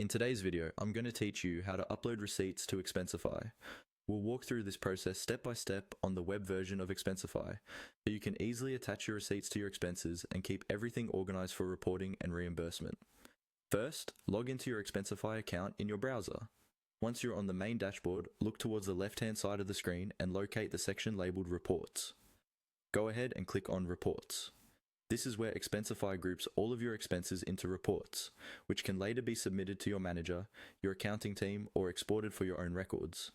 In today's video, I'm going to teach you how to upload receipts to Expensify. We'll walk through this process step by step on the web version of Expensify, so you can easily attach your receipts to your expenses and keep everything organized for reporting and reimbursement. First, log into your Expensify account in your browser. Once you're on the main dashboard, look towards the left-hand side of the screen and locate the section labeled Reports. Go ahead and click on Reports. This is where Expensify groups all of your expenses into reports, which can later be submitted to your manager, your accounting team, or exported for your own records.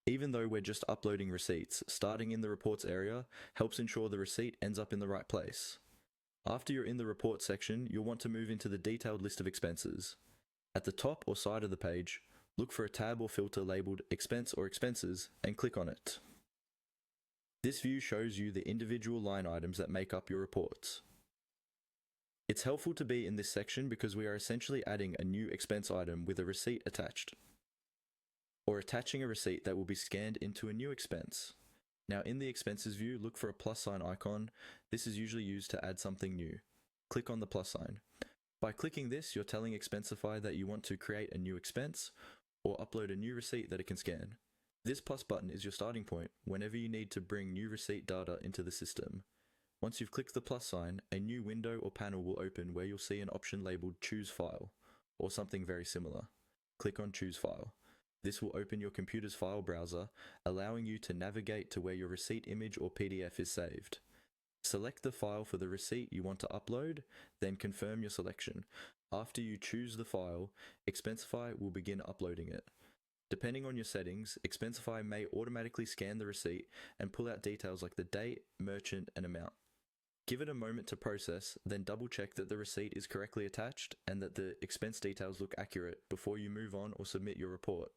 Even though we're just uploading receipts, starting in the reports area helps ensure the receipt ends up in the right place. After you're in the report section, you'll want to move into the detailed list of expenses. At the top or side of the page, look for a tab or filter labeled Expense or Expenses and click on it. This view shows you the individual line items that make up your reports. It's helpful to be in this section because we are essentially adding a new expense item with a receipt attached, or attaching a receipt that will be scanned into a new expense. Now in the expenses view, look for a plus sign icon. This is usually used to add something new. Click on the plus sign. By clicking this, you're telling Expensify that you want to create a new expense or upload a new receipt that it can scan. This plus button is your starting point whenever you need to bring new receipt data into the system. Once you've clicked the plus sign, a new window or panel will open where you'll see an option labeled Choose File, or something very similar. Click on Choose File. This will open your computer's file browser, allowing you to navigate to where your receipt image or PDF is saved. Select the file for the receipt you want to upload, then confirm your selection. After you choose the file, Expensify will begin uploading it. Depending on your settings, Expensify may automatically scan the receipt and pull out details like the date, merchant, and amount. Give it a moment to process, then double check that the receipt is correctly attached and that the expense details look accurate before you move on or submit your report.